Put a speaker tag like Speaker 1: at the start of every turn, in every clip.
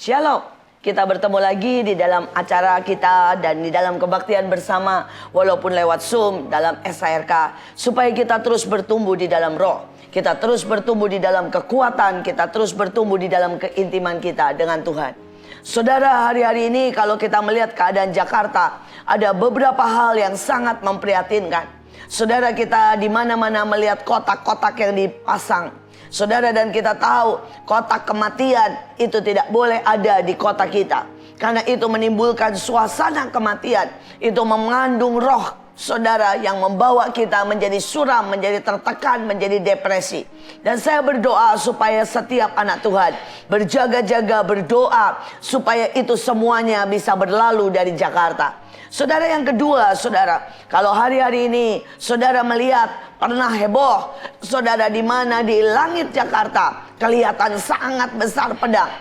Speaker 1: Shalom, kita bertemu lagi di dalam acara kita dan di dalam kebaktian bersama walaupun lewat Zoom dalam SHRK. Supaya kita terus bertumbuh di dalam roh, kita terus bertumbuh di dalam kekuatan, kita terus bertumbuh di dalam keintiman kita dengan Tuhan. Saudara, hari-hari ini kalau kita melihat keadaan Jakarta, ada beberapa hal yang sangat memprihatinkan. Saudara, kita di mana-mana melihat kotak-kotak yang dipasang. Saudara, dan kita tahu kotak kematian itu tidak boleh ada di kota kita. Karena itu menimbulkan suasana kematian. Itu mengandung roh, saudara, yang membawa kita menjadi suram, menjadi tertekan, menjadi depresi. Dan saya berdoa supaya setiap anak Tuhan berjaga-jaga, berdoa supaya itu semuanya bisa berlalu dari Jakarta. Saudara, yang kedua, saudara, kalau hari-hari ini saudara melihat pernah heboh, saudara, di mana di langit Jakarta kelihatan sangat besar pedang.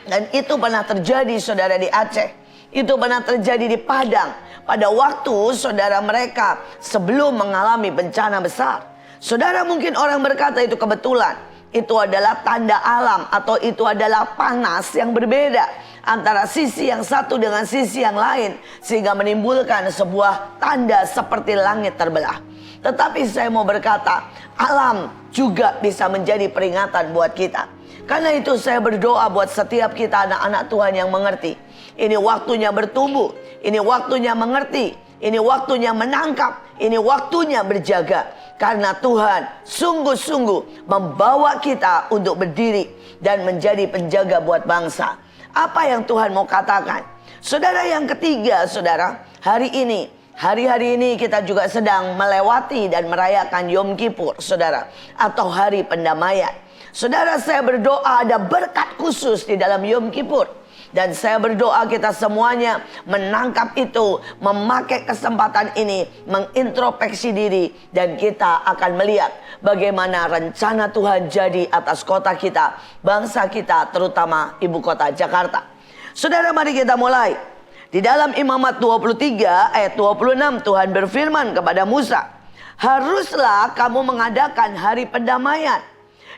Speaker 1: Dan itu pernah terjadi, saudara, di Aceh. Itu pernah terjadi di Padang pada waktu saudara mereka sebelum mengalami bencana besar. Saudara, mungkin orang berkata itu kebetulan. Itu adalah tanda alam atau itu adalah panas yang berbeda antara sisi yang satu dengan sisi yang lain, sehingga menimbulkan sebuah tanda seperti langit terbelah. Tetapi saya mau berkata, alam juga bisa menjadi peringatan buat kita. Karena itu saya berdoa buat setiap kita anak-anak Tuhan yang mengerti. Ini waktunya bertumbuh, ini waktunya mengerti, ini waktunya menangkap, ini waktunya berjaga. Karena Tuhan sungguh-sungguh membawa kita untuk berdiri dan menjadi penjaga buat bangsa. Apa yang Tuhan mau katakan? Saudara, yang ketiga, saudara, hari-hari ini kita juga sedang melewati dan merayakan Yom Kippur, saudara, atau hari pendamaian. Saudara, saya berdoa ada berkat khusus di dalam Yom Kippur. Dan saya berdoa kita semuanya menangkap itu, memakai kesempatan ini, mengintrospeksi diri. Dan kita akan melihat bagaimana rencana Tuhan jadi atas kota kita, bangsa kita, terutama ibu kota Jakarta. Saudara, mari kita mulai. Di dalam Imamat 23 ayat 26 Tuhan berfirman kepada Musa, haruslah kamu mengadakan hari pendamaian,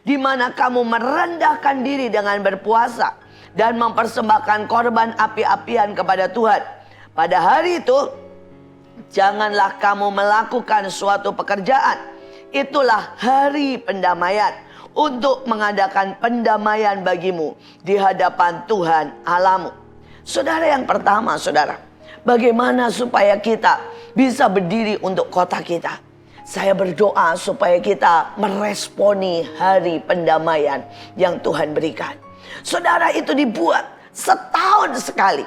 Speaker 1: di mana kamu merendahkan diri dengan berpuasa dan mempersembahkan korban api-apian kepada Tuhan. Pada hari itu, janganlah kamu melakukan suatu pekerjaan. Itulah hari pendamaian, untuk mengadakan pendamaian bagimu di hadapan Tuhan Allahmu. Saudara, yang pertama, saudara, bagaimana supaya kita bisa berdiri untuk kota kita? Saya berdoa supaya kita meresponi hari pendamaian yang Tuhan berikan. Saudara, itu dibuat setahun sekali.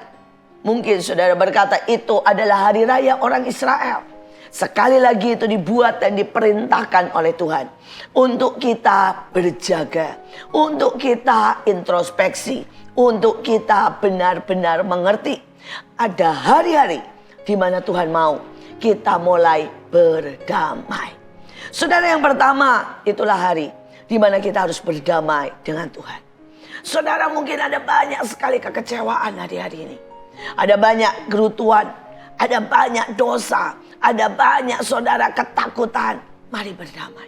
Speaker 1: Mungkin saudara berkata itu adalah hari raya orang Israel. Sekali lagi itu dibuat dan diperintahkan oleh Tuhan untuk kita berjaga, untuk kita introspeksi, untuk kita benar-benar mengerti. Ada hari-hari di mana Tuhan mau kita mulai berdamai. Saudara, yang pertama itulah hari di mana kita harus berdamai dengan Tuhan. Saudara, mungkin ada banyak sekali kekecewaan hari-hari ini. Ada banyak gerutuan, ada banyak dosa, ada banyak, saudara, ketakutan. Mari berdamai.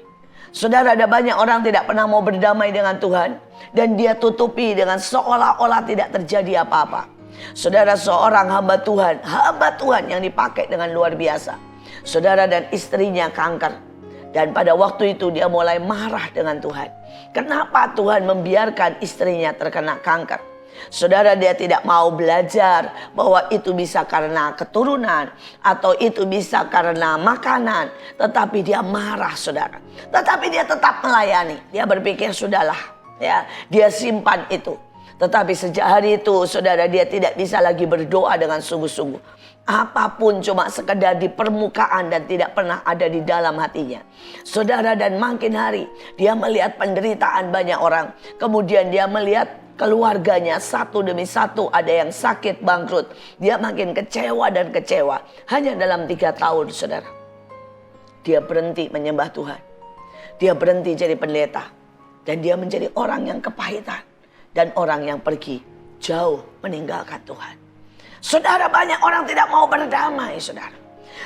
Speaker 1: Saudara, ada banyak orang tidak pernah mau berdamai dengan Tuhan, dan dia tutupi dengan seolah-olah tidak terjadi apa-apa. Saudara, seorang hamba Tuhan yang dipakai dengan luar biasa. Saudara, dan istrinya kanker. Dan pada waktu itu dia mulai marah dengan Tuhan. Kenapa Tuhan membiarkan istrinya terkena kanker? Saudara, dia tidak mau belajar bahwa itu bisa karena keturunan atau itu bisa karena makanan. Tetapi dia marah, saudara. Tetapi dia tetap melayani. Dia berpikir sudahlah, ya, dia simpan itu. Tetapi sejak hari itu, saudara, dia tidak bisa lagi berdoa dengan sungguh-sungguh. Apapun cuma sekedar di permukaan dan tidak pernah ada di dalam hatinya. Saudara, dan makin hari dia melihat penderitaan banyak orang. Kemudian dia melihat keluarganya satu demi satu ada yang sakit, bangkrut. Dia makin kecewa dan kecewa. Hanya dalam 3 tahun, saudara, dia berhenti menyembah Tuhan. Dia berhenti jadi pendeta. Dan dia menjadi orang yang kepahitan. Dan orang yang pergi jauh meninggalkan Tuhan. Saudara, banyak orang tidak mau berdamai, saudara.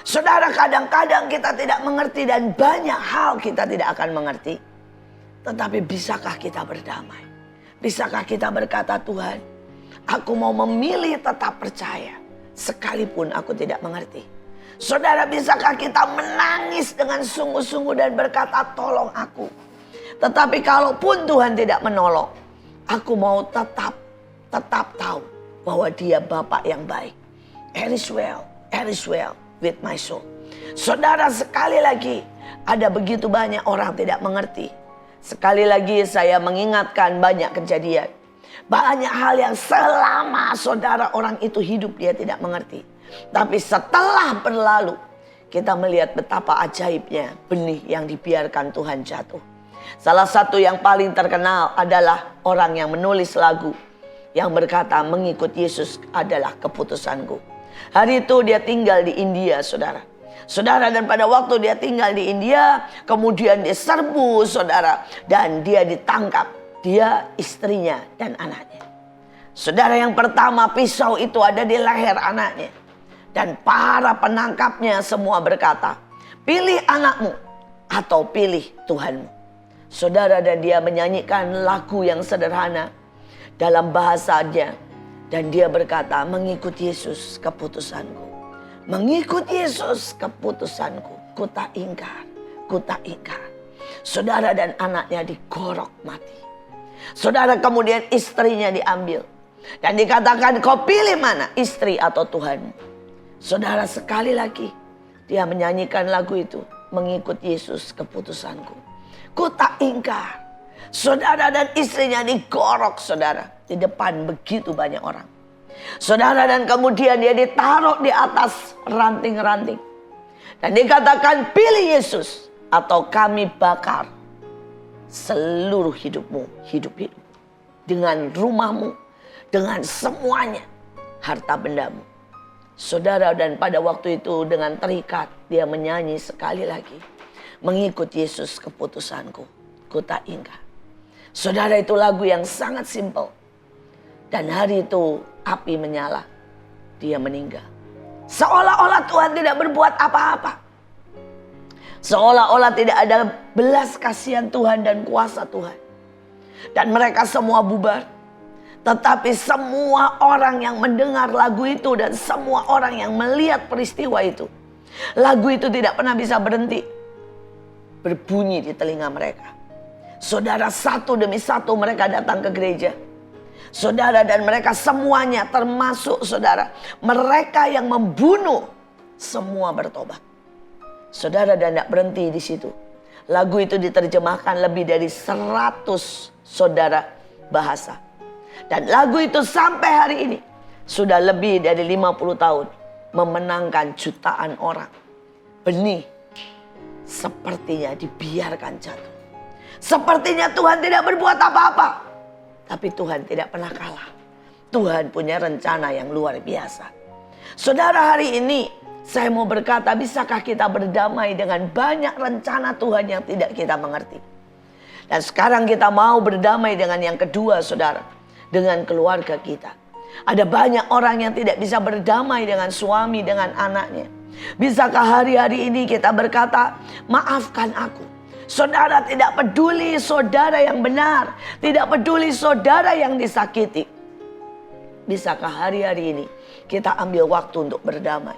Speaker 1: Saudara, kadang-kadang kita tidak mengerti dan banyak hal kita tidak akan mengerti. Tetapi bisakah kita berdamai? Bisakah kita berkata, Tuhan, Aku mau memilih tetap percaya sekalipun aku tidak mengerti. Saudara, bisakah kita menangis dengan sungguh-sungguh dan berkata, tolong aku. Tetapi kalaupun Tuhan tidak menolong, aku mau tetap tahu bahwa Dia Bapa yang baik. It is well with my soul. Saudara, sekali lagi ada begitu banyak orang tidak mengerti. Sekali lagi saya mengingatkan banyak kejadian. Banyak hal yang selama saudara orang itu hidup dia tidak mengerti. Tapi setelah berlalu, kita melihat betapa ajaibnya benih yang dibiarkan Tuhan jatuh. Salah satu yang paling terkenal adalah orang yang menulis lagu yang berkata, mengikut Yesus adalah keputusanku. Hari itu dia tinggal di India, saudara. Saudara, dan pada waktu dia tinggal di India, kemudian diserbu, saudara. Dan dia ditangkap, dia, istrinya, dan anaknya. Saudara, yang pertama pisau itu ada di leher anaknya. Dan para penangkapnya semua berkata, pilih anakmu atau pilih Tuhanmu. Saudara, dan dia menyanyikan lagu yang sederhana dalam bahasanya. Dan dia berkata, mengikut Yesus keputusanku. Mengikut Yesus keputusanku. Ku tak ingkar, ku tak ingkar. Saudara, dan anaknya digorok mati. Saudara, kemudian istrinya diambil. Dan dikatakan, kau pilih mana, istri atau Tuhanmu. Saudara, sekali lagi dia menyanyikan lagu itu. Mengikut Yesus keputusanku. Ku tak ingkar. Saudara, dan istrinya digorok, saudara. Di depan begitu banyak orang. Saudara, dan kemudian dia ditaruh di atas ranting-ranting. Dan dikatakan, pilih Yesus atau kami bakar seluruh hidupmu, hidup-hidup. Dengan rumahmu, dengan semuanya, harta bendamu. Saudara, dan pada waktu itu dengan terikat dia menyanyi sekali lagi. Mengikut Yesus keputusanku, ku tak ingkar. Saudara, itu lagu yang sangat simpel. Dan hari itu api menyala. Dia meninggal. Seolah-olah Tuhan tidak berbuat apa-apa. Seolah-olah tidak ada belas kasihan Tuhan dan kuasa Tuhan. Dan mereka semua bubar. Tetapi semua orang yang mendengar lagu itu dan semua orang yang melihat peristiwa itu, lagu itu tidak pernah bisa berhenti berbunyi di telinga mereka. Saudara, satu demi satu mereka datang ke gereja. Saudara, dan mereka semuanya termasuk saudara, mereka yang membunuh semua bertobat. Saudara, dan tidak berhenti di situ. Lagu itu diterjemahkan lebih dari 100 saudara bahasa. Dan lagu itu sampai hari ini sudah lebih dari 50 tahun memenangkan jutaan orang. Benih sepertinya dibiarkan jatuh. Sepertinya Tuhan tidak berbuat apa-apa. Tapi Tuhan tidak pernah kalah. Tuhan punya rencana yang luar biasa. Saudara, hari ini saya mau berkata, bisakah kita berdamai dengan banyak rencana Tuhan yang tidak kita mengerti. Dan sekarang kita mau berdamai dengan yang kedua, saudara. Dengan keluarga kita. Ada banyak orang yang tidak bisa berdamai dengan suami, dengan anaknya. Bisakah hari-hari ini kita berkata, maafkan aku. Saudara, tidak peduli saudara yang benar. Tidak peduli saudara yang disakiti. Bisakah hari-hari ini kita ambil waktu untuk berdamai?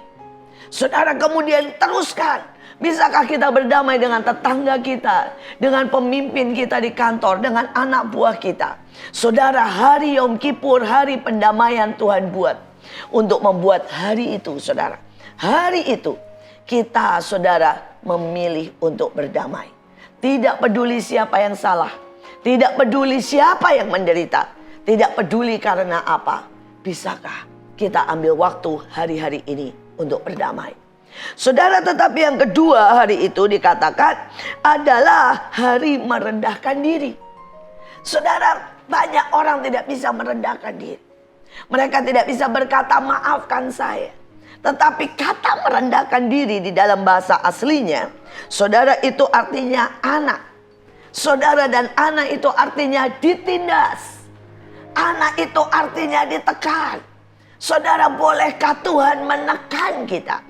Speaker 1: Saudara, kemudian teruskan. Bisakah kita berdamai dengan tetangga kita, dengan pemimpin kita di kantor, dengan anak buah kita? Saudara, hari Yom Kippur, hari pendamaian Tuhan buat. Untuk membuat hari itu, saudara. Hari itu kita, saudara, memilih untuk berdamai. Tidak peduli siapa yang salah. Tidak peduli siapa yang menderita. Tidak peduli karena apa. Bisakah kita ambil waktu hari-hari ini untuk berdamai? Saudara, tetapi yang kedua hari itu dikatakan adalah hari merendahkan diri. Saudara, banyak orang tidak bisa merendahkan diri. Mereka tidak bisa berkata maafkan saya. Tetapi kata merendahkan diri di dalam bahasa aslinya, saudara, itu artinya anak. Saudara, dan anak itu artinya ditindas. Anak itu artinya ditekan. Saudara, bolehkah Tuhan menekan kita?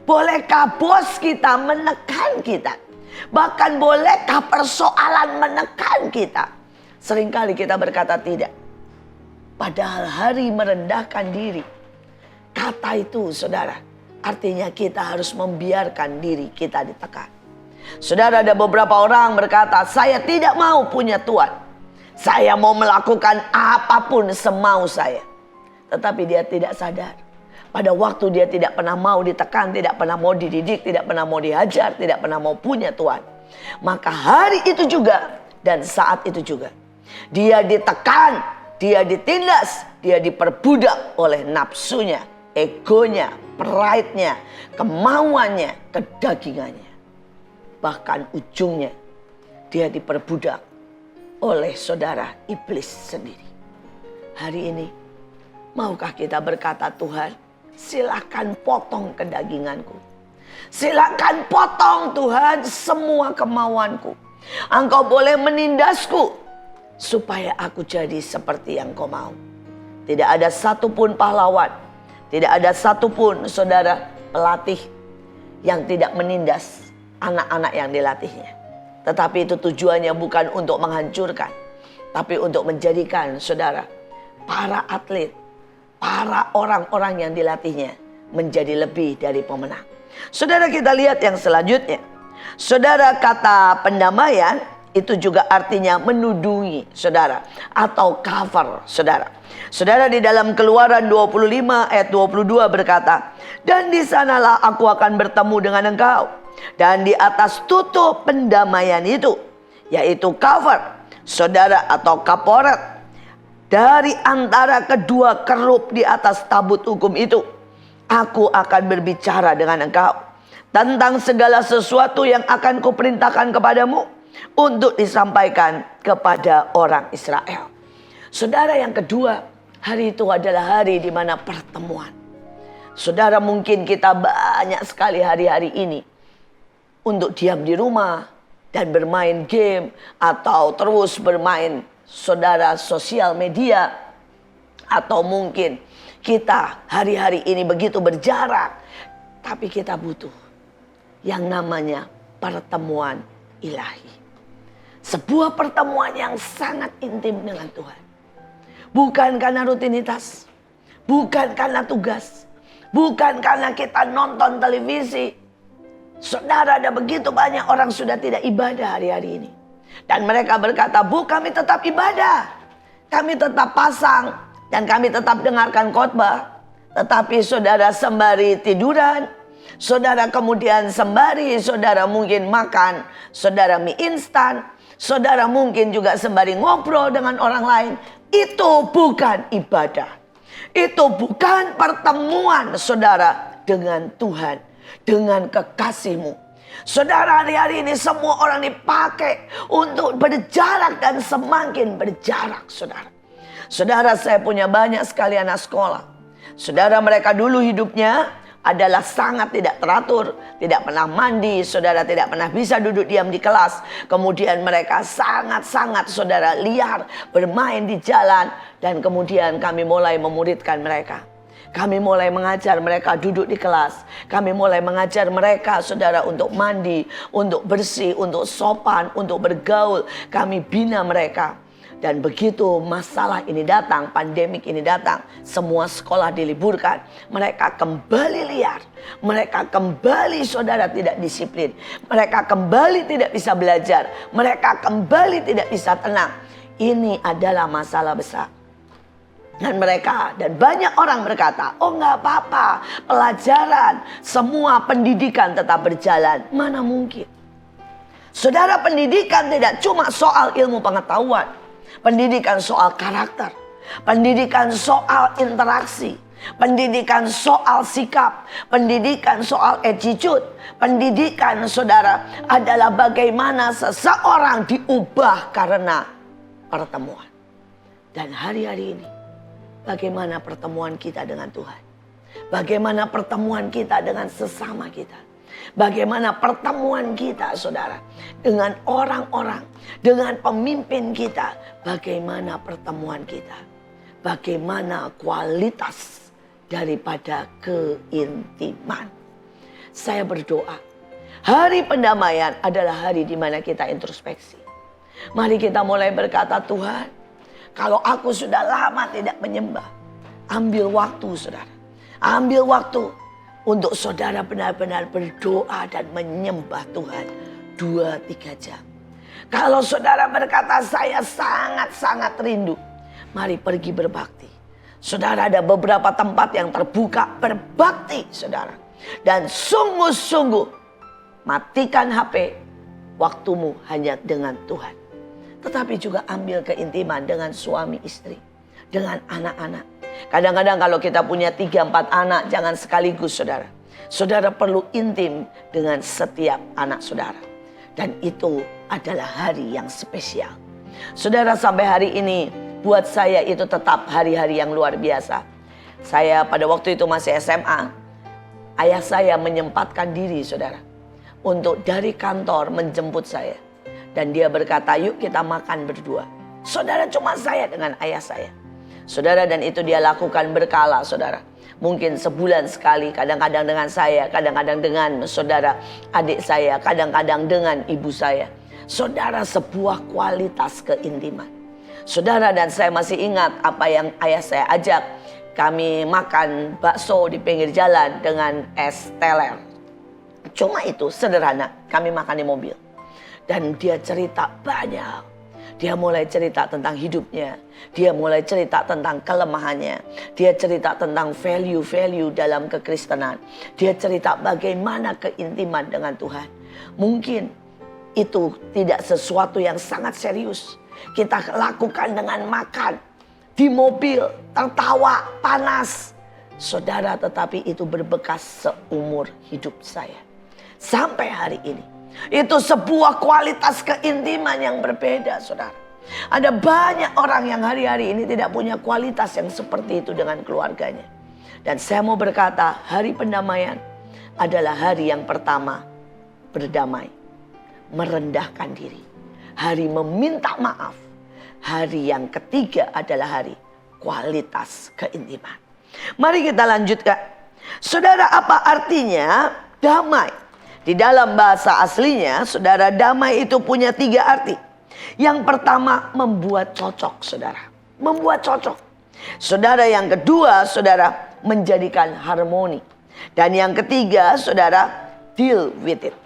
Speaker 1: Bolehkah bos kita menekan kita? Bahkan bolehkah persoalan menekan kita? Seringkali kita berkata tidak. Padahal hari merendahkan diri. Kata itu saudara, artinya kita harus membiarkan diri kita ditekan. Saudara, ada beberapa orang berkata, saya tidak mau punya Tuhan. Saya mau melakukan apapun semau saya. Tetapi dia tidak sadar. Pada waktu dia tidak pernah mau ditekan, tidak pernah mau dididik, tidak pernah mau diajar, tidak pernah mau punya Tuhan. Maka hari itu juga dan saat itu juga dia ditekan, dia ditindas, dia diperbudak oleh nafsunya, egonya, pride-nya, kemauannya, kedagingannya. Bahkan ujungnya dia diperbudak oleh saudara iblis sendiri. Hari ini maukah kita berkata, Tuhan, silakan potong kedaginganku. Silakan potong Tuhan semua kemauanku. Engkau boleh menindasku supaya aku jadi seperti yang kau mau. Tidak ada satupun pahlawan, tidak ada satupun saudara pelatih yang tidak menindas anak-anak yang dilatihnya. Tetapi itu tujuannya bukan untuk menghancurkan, tapi untuk menjadikan saudara para atlet, para orang-orang yang dilatihnya menjadi lebih dari pemenang. Saudara, kita lihat yang selanjutnya. Saudara, kata pendamaian itu juga artinya menudungi saudara atau cover saudara. Saudara, di dalam Keluaran 25 ayat 22 berkata, dan di sanalah aku akan bertemu dengan engkau. Dan di atas tutup pendamaian itu, yaitu cover saudara atau kaporet, dari antara kedua kerup di atas tabut hukum itu, aku akan berbicara dengan engkau tentang segala sesuatu yang akan kuperintahkan kepadamu untuk disampaikan kepada orang Israel. Saudara, yang kedua, hari itu adalah hari di mana pertemuan. Saudara, mungkin kita banyak sekali hari-hari ini untuk diam di rumah dan bermain game atau terus bermain saudara sosial media, atau mungkin kita hari-hari ini begitu berjarak, tapi kita butuh yang namanya pertemuan ilahi. Sebuah pertemuan yang sangat intim dengan Tuhan. Bukan karena rutinitas, bukan karena tugas, bukan karena kita nonton televisi. Saudara, ada begitu banyak orang sudah tidak ibadah hari-hari ini. Dan mereka berkata, bu, kami tetap ibadah, kami tetap pasang, dan kami tetap dengarkan khotbah. Tetapi saudara sembari tiduran, saudara kemudian sembari saudara mungkin makan saudara mie instan, saudara mungkin juga sembari ngobrol dengan orang lain. Itu bukan ibadah. Itu bukan pertemuan saudara dengan Tuhan, dengan kekasihmu. Saudara, hari-hari ini semua orang dipakai untuk berjarak dan semakin berjarak, saudara. Saudara, saya punya banyak sekali anak sekolah. Saudara, mereka dulu hidupnya adalah sangat tidak teratur, tidak pernah mandi, saudara tidak pernah bisa duduk diam di kelas. Kemudian mereka sangat-sangat saudara liar, bermain di jalan. Dan kemudian kami mulai memuridkan mereka. Kami mulai mengajar mereka duduk di kelas. Kami mulai mengajar mereka saudara untuk mandi, untuk bersih, untuk sopan, untuk bergaul. Kami bina mereka. Dan begitu masalah ini datang, pandemik ini datang, semua sekolah diliburkan. Mereka kembali liar. Mereka kembali saudara tidak disiplin. Mereka kembali tidak bisa belajar. Mereka kembali tidak bisa tenang. Ini adalah masalah besar. Dan mereka dan banyak orang berkata, oh nggak apa-apa, pelajaran, semua pendidikan tetap berjalan. Mana mungkin? Saudara, pendidikan tidak cuma soal ilmu pengetahuan. Pendidikan soal karakter. Pendidikan soal interaksi. Pendidikan soal sikap. Pendidikan soal attitude. Pendidikan saudara adalah bagaimana seseorang diubah karena pertemuan. Dan hari-hari ini, bagaimana pertemuan kita dengan Tuhan? Bagaimana pertemuan kita dengan sesama kita? Bagaimana pertemuan kita saudara dengan orang-orang, dengan pemimpin kita? Bagaimana pertemuan kita? Bagaimana kualitas daripada keintiman? Saya berdoa, hari pendamaian adalah hari di mana kita introspeksi. Mari kita mulai berkata, Tuhan, Kalau aku sudah lama tidak menyembah, ambil waktu saudara. Ambil waktu untuk saudara benar-benar berdoa dan menyembah Tuhan 2-3 jam. Kalau saudara berkata saya sangat-sangat rindu, mari pergi berbakti. Saudara, ada beberapa tempat yang terbuka, berbakti saudara. Dan sungguh-sungguh matikan HP, waktumu hanya dengan Tuhan. Tetapi juga ambil keintiman dengan suami istri, dengan anak-anak. Kadang-kadang kalau kita punya 3-4 anak, jangan sekaligus saudara. Saudara perlu intim dengan setiap anak saudara. Dan itu adalah hari yang spesial. Saudara, sampai hari ini buat saya itu tetap hari-hari yang luar biasa. Saya pada waktu itu masih SMA. Ayah saya menyempatkan diri saudara, untuk dari kantor menjemput saya. Dan dia berkata, yuk kita makan berdua. Saudara, cuma saya dengan ayah saya. Saudara, dan itu dia lakukan berkala saudara. Mungkin sebulan sekali, kadang-kadang dengan saya, kadang-kadang dengan saudara adik saya, kadang-kadang dengan ibu saya. Saudara, sebuah kualitas keintiman. Saudara, dan saya masih ingat apa yang ayah saya ajak. Kami makan bakso di pinggir jalan dengan es teler. Cuma itu, sederhana, kami makan di mobil. Dan dia cerita banyak. Dia mulai cerita tentang hidupnya. Dia mulai cerita tentang kelemahannya. Dia cerita tentang value-value dalam kekristenan. Dia cerita bagaimana keintiman dengan Tuhan. Mungkin itu tidak sesuatu yang sangat serius. Kita lakukan dengan makan. Di mobil, tertawa, panas. Saudara, tetapi itu berbekas seumur hidup saya. Sampai hari ini. Itu sebuah kualitas keintiman yang berbeda, saudara. Ada banyak orang yang hari-hari ini tidak punya kualitas yang seperti itu dengan keluarganya. Dan saya mau berkata, hari pendamaian adalah hari yang pertama berdamai. Merendahkan diri. Hari meminta maaf. Hari yang ketiga adalah hari kualitas keintiman. Mari kita lanjutkan. Saudara, apa artinya damai? Di dalam bahasa aslinya, saudara, damai itu punya 3 arti. Yang pertama, membuat cocok, saudara. Membuat cocok. Saudara, yang kedua, saudara, menjadikan harmoni. Dan yang ketiga, saudara, deal with it.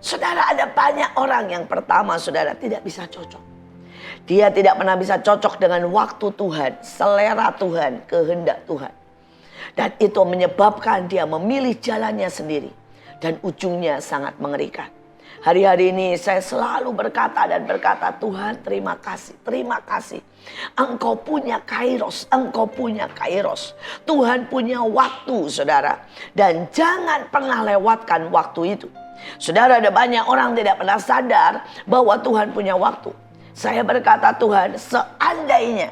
Speaker 1: Saudara, ada banyak orang yang pertama, saudara, tidak bisa cocok. Dia tidak pernah bisa cocok dengan waktu Tuhan, selera Tuhan, kehendak Tuhan. Dan itu menyebabkan dia memilih jalannya sendiri. Dan ujungnya sangat mengerikan. Hari-hari ini saya selalu berkata dan berkata, Tuhan terima kasih, terima kasih. Engkau punya kairos, engkau punya kairos. Tuhan punya waktu, saudara. Dan jangan pernah lewatkan waktu itu. Saudara, ada banyak orang tidak pernah sadar bahwa Tuhan punya waktu. Saya berkata, Tuhan,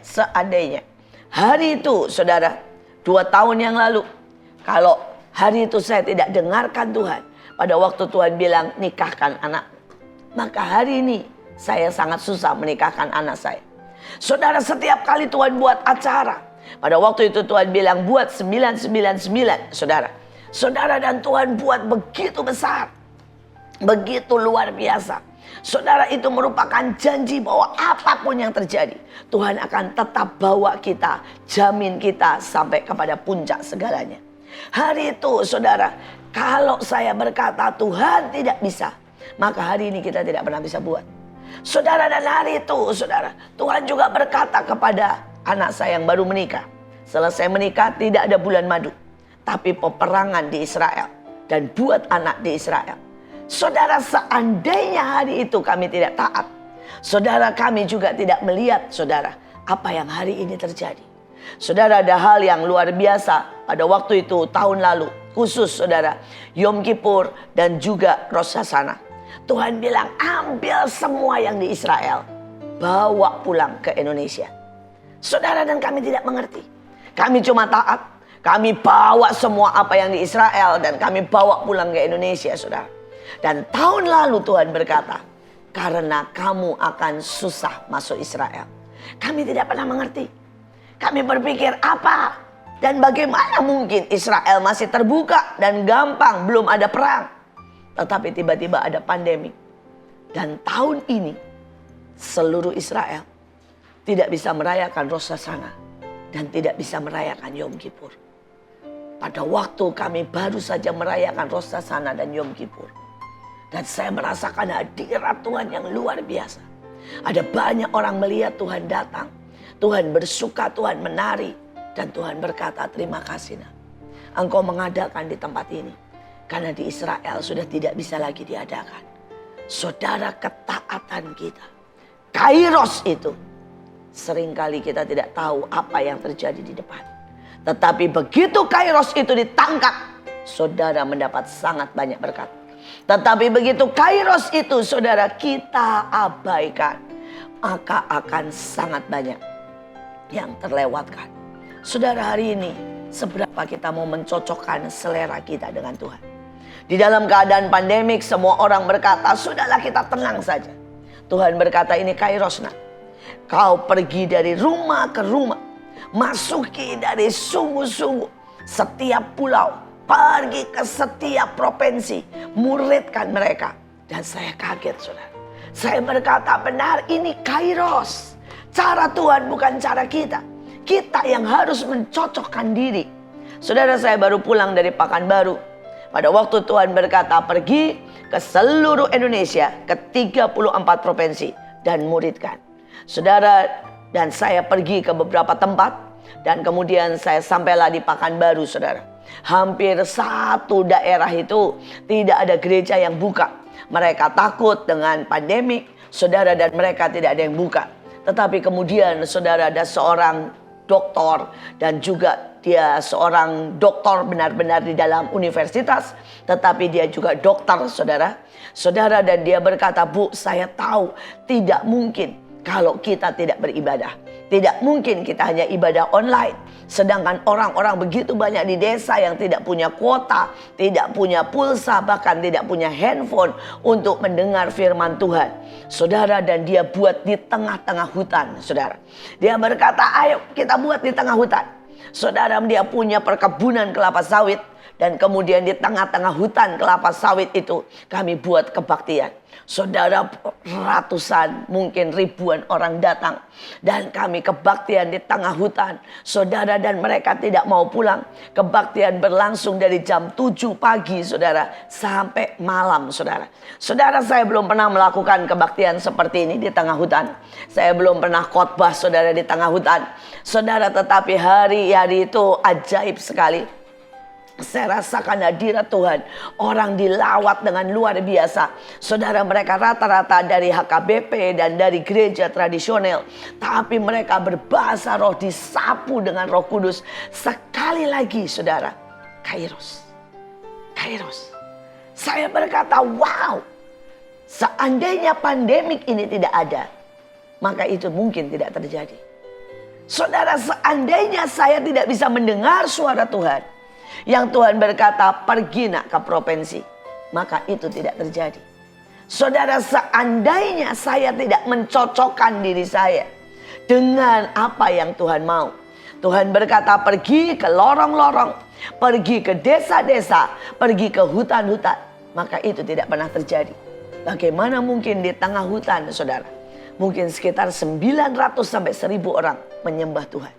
Speaker 1: seandainya hari itu, saudara, 2 tahun yang lalu, kalau hari itu saya tidak dengarkan Tuhan, pada waktu Tuhan bilang nikahkan anak, maka hari ini saya sangat susah menikahkan anak saya. Saudara, setiap kali Tuhan buat acara, pada waktu itu Tuhan bilang buat 999, saudara. Saudara, dan Tuhan buat begitu besar, begitu luar biasa. Saudara, itu merupakan janji bahwa apapun yang terjadi, Tuhan akan tetap bawa kita, jamin kita sampai kepada puncak segalanya. Hari itu, saudara, kalau saya berkata Tuhan tidak bisa, maka hari ini kita tidak pernah bisa buat. Saudara, dan hari itu, saudara, Tuhan juga berkata kepada anak saya yang baru menikah. Selesai menikah tidak ada bulan madu, tapi peperangan di Israel dan buat anak di Israel. Saudara, seandainya hari itu kami tidak taat, saudara, kami juga tidak melihat, saudara, apa yang hari ini terjadi. Saudara, ada hal yang luar biasa pada waktu itu tahun lalu, khusus saudara, Yom Kippur dan juga Rosh Hashanah. Tuhan bilang ambil semua yang di Israel, bawa pulang ke Indonesia. Saudara, dan kami tidak mengerti. Kami cuma taat, kami bawa semua apa yang di Israel dan kami bawa pulang ke Indonesia, saudara. Dan tahun lalu Tuhan berkata, karena kamu akan susah masuk Israel. Kami tidak pernah mengerti. Kami berpikir apa dan bagaimana mungkin Israel masih terbuka dan gampang, belum ada perang. Tetapi tiba-tiba ada pandemi. Dan tahun ini seluruh Israel tidak bisa merayakan Rosh Hashanah dan tidak bisa merayakan Yom Kippur. Pada waktu kami baru saja merayakan Rosh Hashanah dan Yom Kippur, dan saya merasakan hadirat Tuhan yang luar biasa. Ada banyak orang melihat Tuhan datang, Tuhan bersuka, Tuhan menari, dan Tuhan berkata, terima kasih nak, engkau mengadakan di tempat ini. Karena di Israel sudah tidak bisa lagi diadakan. Saudara, ketaatan kita, Kairos itu, seringkali kita tidak tahu apa yang terjadi di depan. Tetapi begitu Kairos itu ditangkap, saudara mendapat sangat banyak berkat. Tetapi begitu Kairos itu saudara kita abaikan, maka akan sangat banyak yang terlewatkan. Saudara, hari ini seberapa kita mau mencocokkan selera kita dengan Tuhan. Di dalam keadaan pandemik, semua orang berkata, sudahlah kita tenang saja. Tuhan berkata, ini Kairos nak. Kau pergi dari rumah ke rumah, masuki dari sungguh-sungguh setiap pulau, pergi ke setiap provinsi, muridkan mereka. Dan saya kaget saudara. Saya berkata, benar ini Kairos. Cara Tuhan bukan cara kita. Kita yang harus mencocokkan diri. Saudara, saya baru pulang dari Pekanbaru. Pada waktu Tuhan berkata pergi ke seluruh Indonesia, ke 34 provinsi dan muridkan. Saudara, dan saya pergi ke beberapa tempat dan kemudian saya sampailah di Pekanbaru saudara. Hampir satu daerah itu tidak ada gereja yang buka. Mereka takut dengan pandemik saudara dan mereka tidak ada yang buka. Tetapi kemudian saudara, ada seorang doktor dan juga dia seorang doktor benar-benar di dalam universitas, tetapi dia juga dokter saudara. Saudara, dan dia berkata, Bu, saya tahu tidak mungkin kalau kita tidak beribadah. Tidak mungkin kita hanya ibadah online. Sedangkan orang-orang begitu banyak di desa yang tidak punya kuota, tidak punya pulsa, bahkan tidak punya handphone untuk mendengar firman Tuhan. Saudara, dan dia buat di tengah-tengah hutan, saudara. Dia berkata, ayo kita buat di tengah hutan. Saudara, dia punya perkebunan kelapa sawit. Dan kemudian di tengah-tengah hutan kelapa sawit itu kami buat kebaktian. Saudara, ratusan mungkin ribuan orang datang. Dan kami kebaktian di tengah hutan. Saudara, dan mereka tidak mau pulang. Kebaktian berlangsung dari jam 7 pagi saudara sampai malam saudara. Saudara, saya belum pernah melakukan kebaktian seperti ini di tengah hutan. Saya belum pernah khotbah saudara di tengah hutan. Saudara, tetapi hari-hari itu ajaib sekali. Saya rasakan hadirat Tuhan. Orang dilawat dengan luar biasa. Saudara, mereka rata-rata dari HKBP dan dari gereja tradisional. Tapi mereka berbahasa roh, disapu dengan Roh Kudus. Sekali lagi saudara, Kairos. Kairos. Saya berkata, wow. Seandainya pandemik ini tidak ada, maka itu mungkin tidak terjadi. Saudara, seandainya saya tidak bisa mendengar suara Tuhan, yang Tuhan berkata pergi nak ke provinsi, maka itu tidak terjadi. Saudara, seandainya saya tidak mencocokkan diri saya dengan apa yang Tuhan mau. Tuhan berkata pergi ke lorong-lorong, pergi ke desa-desa, pergi ke hutan-hutan, maka itu tidak pernah terjadi. Bagaimana mungkin di tengah hutan saudara, mungkin sekitar 900 sampai 1000 orang menyembah Tuhan.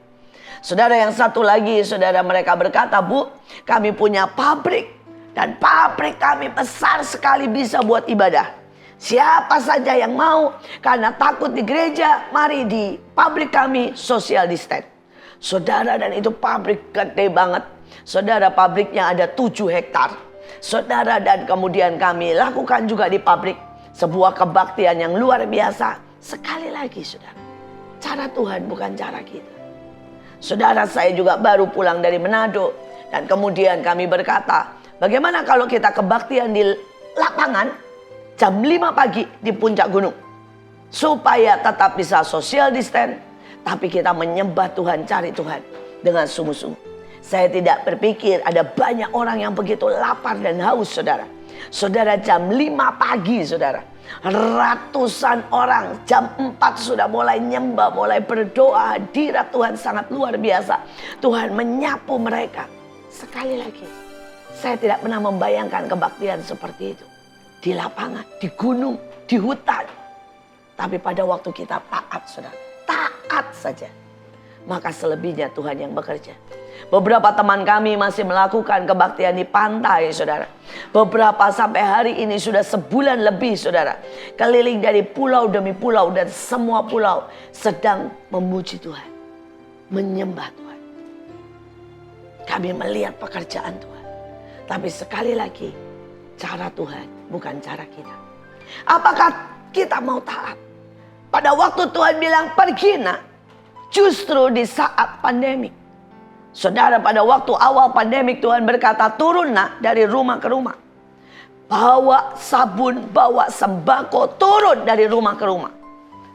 Speaker 1: Saudara, yang satu lagi, saudara, mereka berkata, Bu, kami punya pabrik. Dan pabrik kami besar sekali, bisa buat ibadah. Siapa saja yang mau, karena takut di gereja, mari di pabrik kami social distance. Saudara, dan itu pabrik gede banget. Saudara, pabriknya ada 7 hektar. Saudara, dan kemudian kami lakukan juga di pabrik sebuah kebaktian yang luar biasa. Sekali lagi, saudara, cara Tuhan bukan cara kita. Saudara, saya juga baru pulang dari Manado. Dan kemudian kami berkata, bagaimana kalau kita kebaktian di lapangan jam 5 pagi di puncak gunung. Supaya tetap bisa social distance, tapi kita menyembah Tuhan, cari Tuhan dengan sungguh-sungguh. Saya tidak berpikir ada banyak orang yang begitu lapar dan haus saudara. Saudara, jam 5 pagi saudara. Ratusan orang jam 4 sudah mulai nyembah, mulai berdoa. Hadirat Tuhan sangat luar biasa. Tuhan menyapu mereka. Sekali lagi, saya tidak pernah membayangkan kebaktian seperti itu. Di lapangan, di gunung, di hutan. Tapi pada waktu kita taat saudara, taat saja, maka selebihnya Tuhan yang bekerja. Beberapa teman kami masih melakukan kebaktian di pantai, saudara. Beberapa sampai hari ini sudah sebulan lebih, saudara. Keliling dari pulau demi pulau, dan semua pulau sedang memuji Tuhan, menyembah Tuhan. Kami melihat pekerjaan Tuhan. Tapi sekali lagi, cara Tuhan bukan cara kita. Apakah kita mau taat? Pada waktu Tuhan bilang pergi nak, justru di saat pandemik. Saudara, pada waktu awal pandemik Tuhan berkata turun nak dari rumah ke rumah. Bawa sabun, bawa sembako, turun dari rumah ke rumah.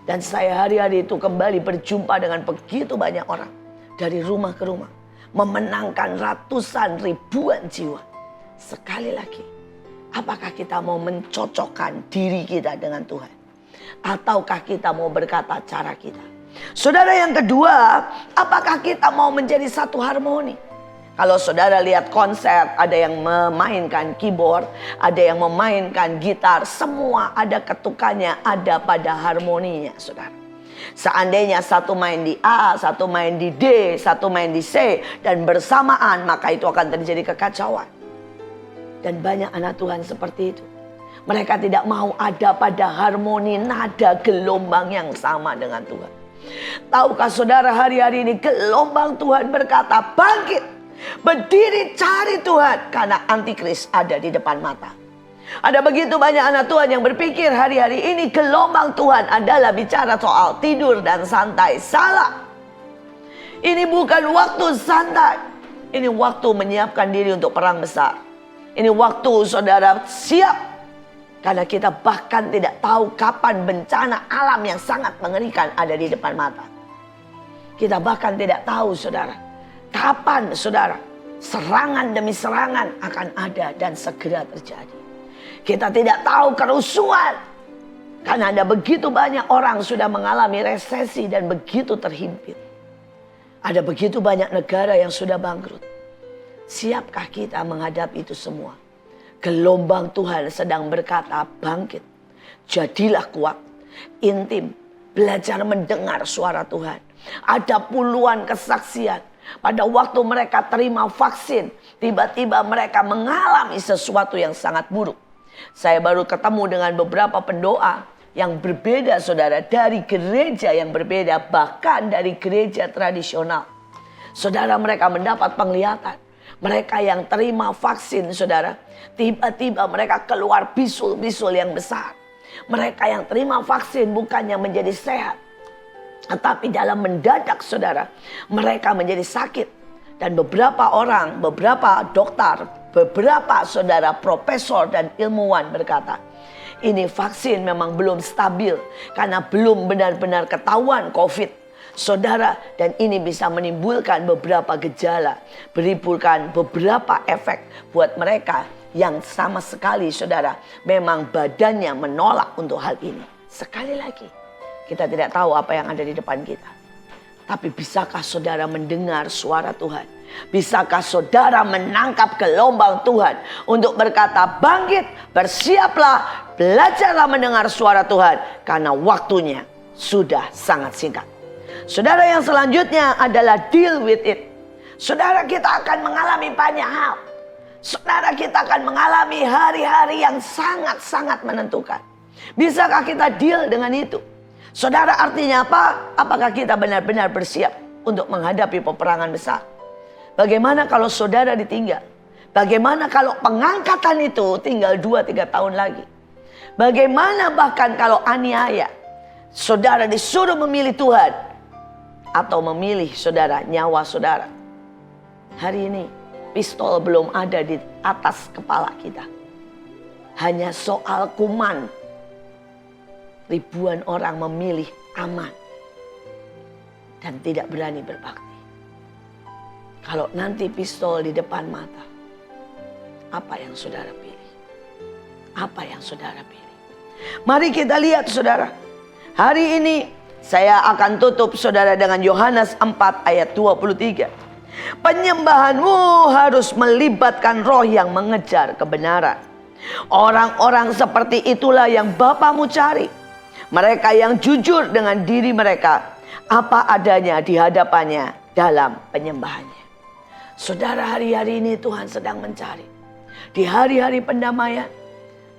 Speaker 1: Dan saya hari-hari itu kembali berjumpa dengan begitu banyak orang. Dari rumah ke rumah. Memenangkan ratusan ribuan jiwa. Sekali lagi, apakah kita mau mencocokkan diri kita dengan Tuhan? Ataukah kita mau berkata cara kita? Saudara, yang kedua, apakah kita mau menjadi satu harmoni? Kalau saudara lihat konser, ada yang memainkan keyboard, ada yang memainkan gitar, semua ada ketukannya, ada pada harmoninya, saudara. Seandainya satu main di A, satu main di D, satu main di C, dan bersamaan, maka itu akan terjadi kekacauan. Dan banyak anak Tuhan seperti itu. Mereka tidak mau ada pada harmoni nada gelombang yang sama dengan Tuhan. Tahukah saudara, hari-hari ini gelombang Tuhan berkata bangkit, berdiri cari Tuhan, karena antikris ada di depan mata. Ada begitu banyak anak Tuhan yang berpikir hari-hari ini gelombang Tuhan adalah bicara soal tidur dan santai. Salah. Ini bukan waktu santai. Ini waktu menyiapkan diri untuk perang besar. Ini waktu saudara siap. Karena kita bahkan tidak tahu kapan bencana alam yang sangat mengerikan ada di depan mata. Kita bahkan tidak tahu, saudara, kapan, saudara, serangan demi serangan akan ada dan segera terjadi. Kita tidak tahu kerusuhan. Karena ada begitu banyak orang sudah mengalami resesi dan begitu terhimpit. Ada begitu banyak negara yang sudah bangkrut. Siapkah kita menghadapi itu semua? Gelombang Tuhan sedang berkata bangkit. Jadilah kuat, intim, belajar mendengar suara Tuhan. Ada puluhan kesaksian. Pada waktu mereka terima vaksin, tiba-tiba mereka mengalami sesuatu yang sangat buruk. Saya baru ketemu dengan beberapa pendoa yang berbeda, saudara, dari gereja yang berbeda, bahkan dari gereja tradisional. Saudara, mereka mendapat penglihatan. Mereka yang terima vaksin, saudara, tiba-tiba mereka keluar bisul-bisul yang besar. Mereka yang terima vaksin bukannya menjadi sehat, tetapi dalam mendadak, saudara, mereka menjadi sakit. Dan beberapa orang, beberapa dokter, beberapa saudara profesor dan ilmuwan berkata, ini vaksin memang belum stabil karena belum benar-benar ketahuan COVID. Saudara, dan ini bisa menimbulkan beberapa gejala, menimbulkan beberapa efek buat mereka yang sama sekali, saudara, memang badannya menolak untuk hal ini. Sekali lagi, kita tidak tahu apa yang ada di depan kita. Tapi bisakah saudara mendengar suara Tuhan? Bisakah saudara menangkap gelombang Tuhan untuk berkata bangkit, bersiaplah, belajarlah mendengar suara Tuhan, karena waktunya sudah sangat singkat. Saudara, yang selanjutnya adalah deal with it. Saudara, kita akan mengalami banyak hal. Saudara, kita akan mengalami hari-hari yang sangat-sangat menentukan. Bisakah kita deal dengan itu? Saudara, artinya apa? Apakah kita benar-benar bersiap untuk menghadapi peperangan besar? Bagaimana kalau saudara ditinggal? Bagaimana kalau pengangkatan itu tinggal 2-3 tahun lagi? Bagaimana bahkan kalau aniaya? Saudara disuruh memilih Tuhan atau memilih, saudara, nyawa saudara. Hari ini pistol belum ada di atas kepala kita. Hanya soal kuman. Ribuan orang memilih aman dan tidak berani berbakti. Kalau nanti pistol di depan mata, apa yang saudara pilih? Apa yang saudara pilih? Mari kita lihat, saudara. Hari ini saya akan tutup, saudara, dengan Yohanes 4 ayat 23. Penyembahanmu harus melibatkan roh yang mengejar kebenaran. Orang-orang seperti itulah yang Bapamu cari. Mereka yang jujur dengan diri mereka apa adanya di hadapannya dalam penyembahannya. Saudara, hari-hari ini Tuhan sedang mencari. Di hari-hari pendamaian,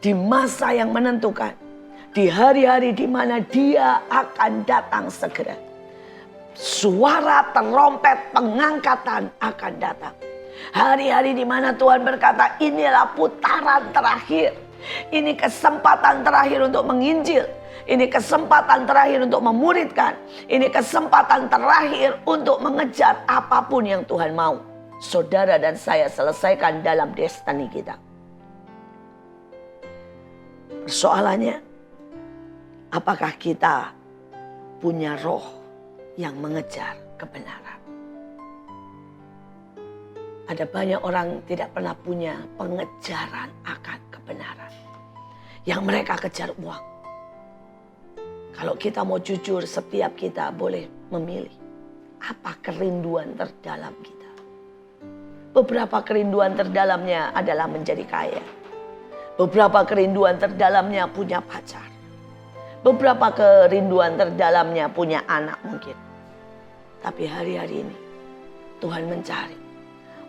Speaker 1: di masa yang menentukan, di hari-hari di mana Dia akan datang segera. Suara terompet pengangkatan akan datang. Hari-hari di mana Tuhan berkata, inilah putaran terakhir. Ini kesempatan terakhir untuk menginjil. Ini kesempatan terakhir untuk memuridkan. Ini kesempatan terakhir untuk mengejar apapun yang Tuhan mau. Saudara dan saya selesaikan dalam destiny kita. Persoalannya, apakah kita punya roh yang mengejar kebenaran? Ada banyak orang tidak pernah punya pengejaran akan kebenaran. Yang mereka kejar uang. Kalau kita mau jujur, setiap kita boleh memilih apa kerinduan terdalam kita. Beberapa kerinduan terdalamnya adalah menjadi kaya. Beberapa kerinduan terdalamnya punya pacar. Beberapa kerinduan terdalamnya punya anak mungkin. Tapi hari-hari ini Tuhan mencari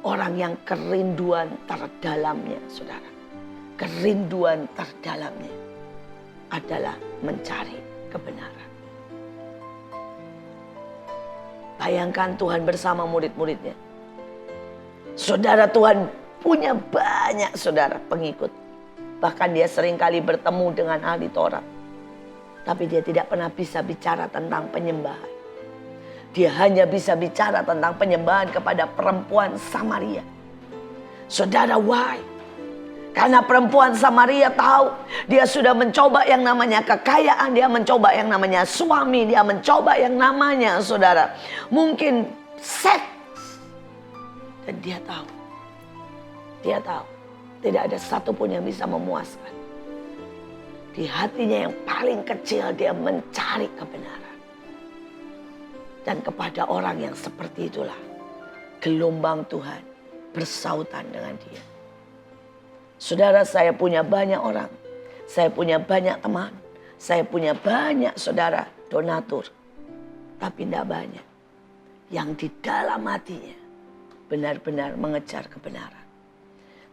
Speaker 1: orang yang kerinduan terdalamnya, saudara. Kerinduan terdalamnya adalah mencari kebenaran. Bayangkan Tuhan bersama murid-muridnya. Saudara, Tuhan punya banyak saudara pengikut. Bahkan dia seringkali bertemu dengan ahli Taurat. Tapi dia tidak pernah bisa bicara tentang penyembahan. Dia hanya bisa bicara tentang penyembahan kepada perempuan Samaria. Saudara, why? Karena perempuan Samaria tahu dia sudah mencoba yang namanya kekayaan. Dia mencoba yang namanya suami. Dia mencoba yang namanya, saudara, mungkin seks. Dan dia tahu tidak ada satupun yang bisa memuaskan. Di hatinya yang paling kecil dia mencari kebenaran. Dan kepada orang yang seperti itulah gelombang Tuhan bersautan dengan dia. Saudara, saya punya banyak orang. Saya punya banyak teman. Saya punya banyak saudara donatur. Tapi tidak banyak yang di dalam hatinya benar-benar mengejar kebenaran.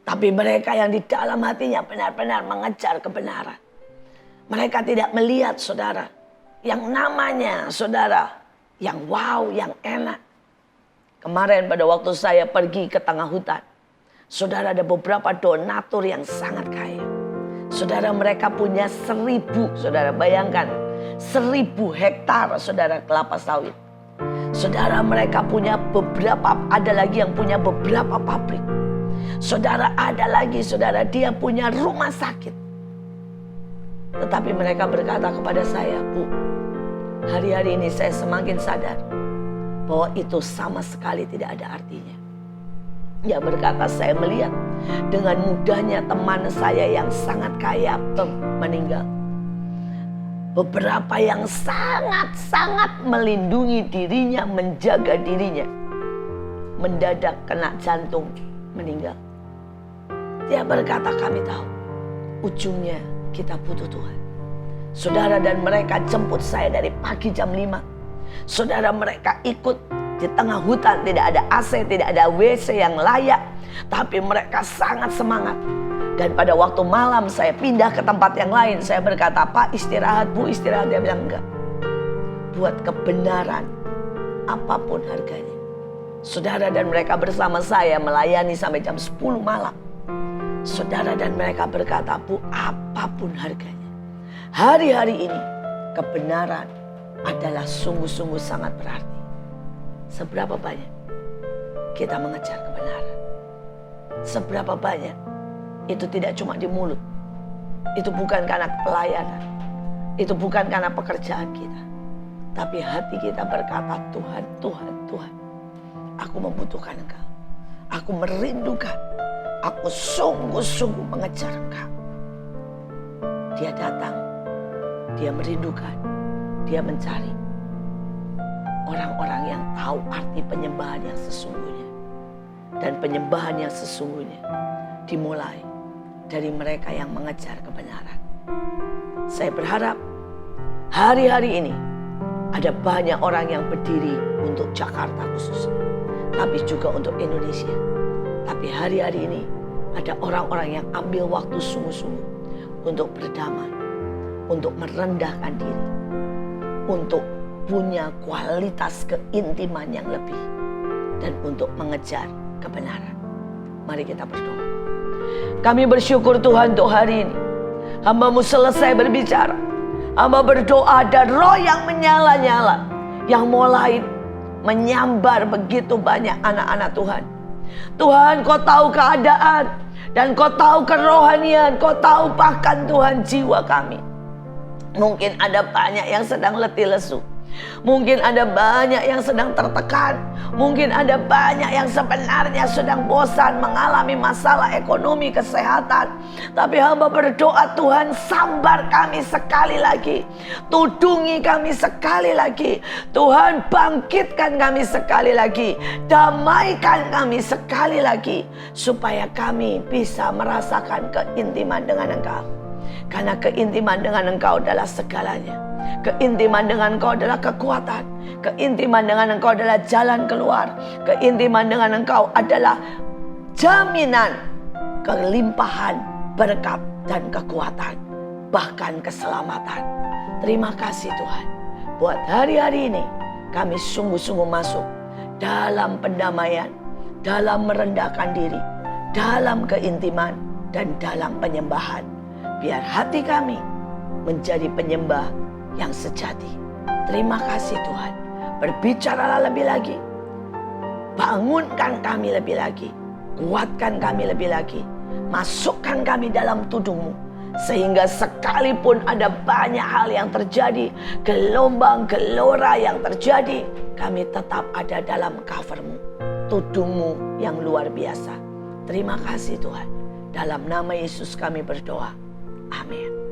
Speaker 1: Tapi mereka yang di dalam hatinya benar-benar mengejar kebenaran. Mereka tidak melihat, saudara, yang namanya, saudara, yang wow, yang enak. Kemarin pada waktu saya pergi ke tengah hutan, saudara, ada beberapa donatur yang sangat kaya. Saudara, mereka punya 1.000, saudara, bayangkan 1.000 hektar, saudara, kelapa sawit. Saudara, mereka punya beberapa, ada lagi yang punya beberapa pabrik. Saudara, ada lagi, saudara, dia punya rumah sakit. Tetapi mereka berkata kepada saya, Bu, hari-hari ini saya semakin sadar bahwa itu sama sekali tidak ada artinya. Dia berkata, saya melihat dengan mudahnya teman saya yang sangat kaya meninggal. Beberapa yang sangat-sangat melindungi dirinya, menjaga dirinya, mendadak kena jantung, meninggal. Dia berkata, kami tahu ujungnya kita butuh Tuhan. Saudara, dan mereka jemput saya dari pagi jam 5. Saudara, mereka ikut di tengah hutan, tidak ada AC, tidak ada WC yang layak. Tapi mereka sangat semangat. Dan pada waktu malam saya pindah ke tempat yang lain. Saya berkata, Pak, istirahat, Bu, istirahat. Dia bilang, enggak. Buat kebenaran apapun harganya. Saudara, dan mereka bersama saya melayani sampai jam 10 malam. Saudara, dan mereka berkata, Bu, apapun harganya. Hari-hari ini kebenaran adalah sungguh-sungguh sangat berarti. Seberapa banyak kita mengejar kebenaran? Seberapa banyak itu tidak cuma di mulut. Itu bukan karena pelayanan. Itu bukan karena pekerjaan kita. Tapi hati kita berkata, Tuhan, Tuhan, Tuhan, aku membutuhkan Engkau. Aku merindukan. Aku sungguh-sungguh mengejar Engkau. Dia datang. Dia merindukan. Dia mencari orang-orang yang tahu arti penyembahan yang sesungguhnya. Dan penyembahan yang sesungguhnya dimulai dari mereka yang mengejar kebenaran. Saya berharap hari-hari ini Ada banyak orang yang berdiri untuk Jakarta khususnya, tapi juga untuk Indonesia. Tapi hari-hari ini ada orang-orang yang ambil waktu sungguh-sungguh untuk berdamai, untuk merendahkan diri, untuk punya kualitas keintiman yang lebih, dan untuk mengejar kebenaran. Mari kita berdoa. Kami bersyukur Tuhan untuk hari ini. Hamba-Mu selesai berbicara. Hamba berdoa dan roh yang menyala-nyala, yang mulai menyambar begitu banyak anak-anak Tuhan. Tuhan, Kau tahu keadaan, dan Kau tahu kerohanian, Kau tahu bahkan Tuhan jiwa kami. Mungkin ada banyak yang sedang letih lesu. Mungkin ada banyak yang sedang tertekan. Mungkin ada banyak yang sebenarnya sedang bosan, mengalami masalah ekonomi, kesehatan. Tapi hamba berdoa, Tuhan, sambar kami sekali lagi. Tudungi kami sekali lagi. Tuhan, bangkitkan kami sekali lagi. Damaikan kami sekali lagi. Supaya kami bisa merasakan keintiman dengan Engkau. Karena keintiman dengan Engkau adalah segalanya. Keintiman dengan Engkau adalah kekuatan. Keintiman dengan Engkau adalah jalan keluar. Keintiman dengan Engkau adalah jaminan kelimpahan berkat dan kekuatan, bahkan keselamatan. Terima kasih Tuhan. Buat hari-hari ini kami sungguh-sungguh masuk dalam pendamaian, dalam merendahkan diri, dalam keintiman, dan dalam penyembahan. Biar hati kami menjadi penyembah yang sejati. Terima kasih Tuhan. Berbicaralah lebih lagi. Bangunkan kami lebih lagi. Kuatkan kami lebih lagi. Masukkan kami dalam tudung-Mu. Sehingga sekalipun ada banyak hal yang terjadi, gelombang gelora yang terjadi, kami tetap ada dalam cover-Mu, tudung-Mu yang luar biasa. Terima kasih Tuhan. Dalam nama Yesus kami berdoa. Amin.